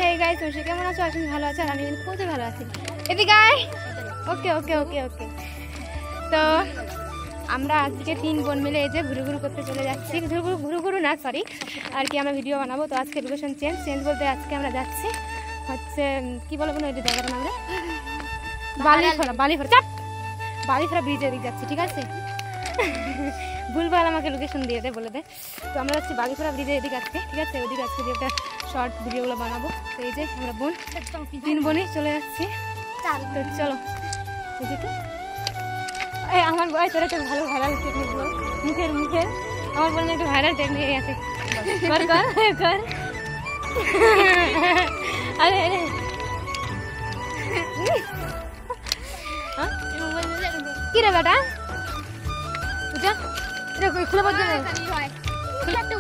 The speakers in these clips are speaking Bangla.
হে গাইস, তোমরা কেমন আছো? আশা করি ভালো আছো। আর আমি খুব ভালো আছি। এদিকে আয়। ওকে ওকে ওকে ওকে। তো আমরা আজকে 3 বোন মিলে এই যে ঘুরু করতে চলে যাচ্ছি। ঘুরু না, সরি, আর কি আমরা ভিডিও বানাবো। তো আজকে লোকেশন চেঞ্জ বলতে আজকে আমরা যাচ্ছি হচ্ছে কি বলবো না, ওই যে জায়গাটার নাম বালিফড়া ব্রিজের দিকে যাচ্ছি, ঠিক আছে? ভুলভাল আমাকে লোকেশন দিয়ে বলে দে। তো আমরা যাচ্ছি বালিফড়া ব্রিজের এদিকে আজকে, ঠিক আছে? ওদিকে আজকে যে একটা শর্ট ভিডিওগুলো বানাবো। তো এই যে আমরা 3 বোনই চলে যাচ্ছি। তো চলো এদিকে। আমার বয় তোর একটা ভালো ভাইরাল টেকনিক বল, মুখের আমার বলেন একটা ভাইরাল টেকনিক আছে, কর আরে কি রে বেটা বুঝা খুলে বলতে একটা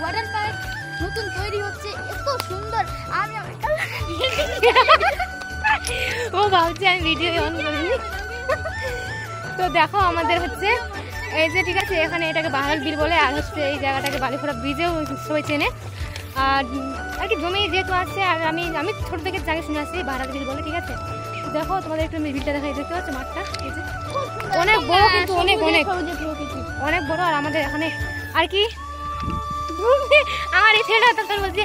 ওয়াটার পার্ক নতুন তৈরি হচ্ছে, এত সুন্দর। ও ভাবছি আমি ভিডিও অন করিনি। তো দেখো আমাদের হচ্ছে এই যে, ঠিক আছে, এখানে এটাকে বাহারাল বিল বলে, আর হচ্ছে এই জায়গাটাকে বালিফড়া ব্রিজেও সবাই চেনে। আর কি জমি যেহেতু আছে, আর আমি ছোট থেকে জায়গায় শুনে আসছি বাহারাল বিল বলে, ঠিক আছে? দেখো তোমাদের একটু বিলটা দেখাই, দেখতে পাচ্ছ মাঠটা? এই যে অনেক বড়, কিন্তু অনেক বড়। আর আমাদের এখানে আর কি আমার এই ছেলেটা তখন বলছে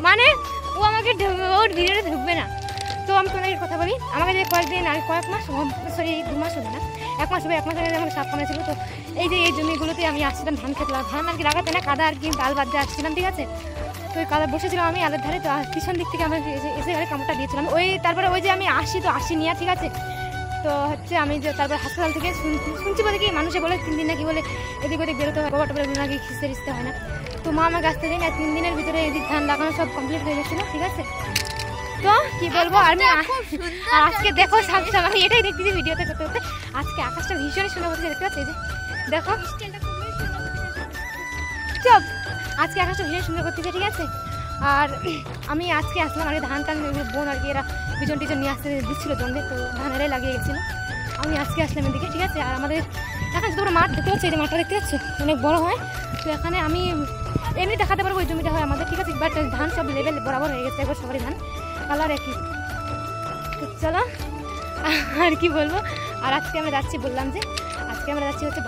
মানে ও আমাকে ওর ভিডিওটা ঢুকবে না। তো আমি তোমাদের কথা বলি, আমাকে যে কয়েক মাস, সরি 2 মাস হবে না, 1 মাস হবে। 1 মাস আগে আমার সাপ কামড়েছিল। তো এই যে এই জমিগুলোতে আমি আসছিলাম ধান আর কি লাগাতে না, কাদা আর কি ডাল বাদ দিয়ে আসছিলাম, ঠিক আছে? তো ওই কাদা বসেছিলাম আমি আলের ধারে। তো পিছন দিক থেকে আমার এসে কামড়টা দিয়েছিলাম। তারপরে ওই যে আমি আসি নিয়ে, ঠিক আছে? তো হচ্ছে আমি যে তারপরে হাসপাতাল থেকে শুনছি বলে কি মানুষে বলে 3 দিন নাকি বলে এদিক ওদিক বেরোতে হয়, বাবাটা বলে নাকি খিস্তে হয় না। তো মা আমার গাছতে যাই না, 3 দিনের ভিতরে এদিক ধান লাগানো সব কমপ্লিট হয়ে গেছিলো, ঠিক আছে? তো কি বলবো, আমি আজকে দেখো আমি এটাই দেখতেছি ভিডিওতে করতে। আজকে আকাশটা ভীষণই সুন্দর হচ্ছে, দেখতে পাচ্ছি। যে দেখো চপ, আজকে আকাশটা ভীষণ সুন্দর করতেছে, ঠিক আছে? আর আমি আজকে আসলাম, আর ধান বোন আর কি এরা বিজন টিজন নিয়ে আসতে দিচ্ছিলো জন্মে। তো ধানেরাই লাগিয়ে গেছিলো, আমি আজকে আসলাম এদিকে, ঠিক আছে? আর আমাদের এখানে তোমরা মাঠ দেখতে পাচ্ছ, এই যে মাঠটা দেখতে পাচ্ছ অনেক বড় হয়। তো এখানে আমি এমনি দেখাতে পারবো ওই জমিটা হয় আমাদের, ঠিক আছে? বাট ধান সব লেভেল বরাবর হয়ে গেছে, একবার সবারই ধান কালার একই। তো চলো আর কি বলবো। আর আজকে আমরা যাচ্ছি, বললাম যে আজকে আমরা যাচ্ছি হচ্ছে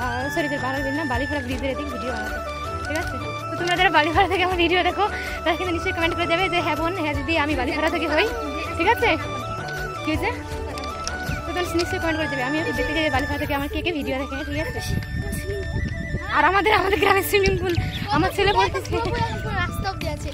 বালিফড়া ব্রিজের এদিকে ভিডিও বানাতে, ঠিক আছে? তো তোমরা যারা বালিফড়া থেকে আমার ভিডিও দেখো তারা কিন্তু নিশ্চয়ই কমেন্ট করে যাবে যে হ্যাঁ বোন, হ্যাঁ দিদি, আমি বালিফড়া থেকে হই, ঠিক আছে? কি হয়েছে? তো তোমরা নিশ্চয়ই কমেন্ট করে দেবে। আমি দেখতে যাই বালিফড়া থেকে আমার কে ভিডিও দেখে, ঠিক আছে? আর আমাদের গ্রামের সুইমিং পুল আমার ছেলে বলতেছে রাস্তা অব্দি আছে।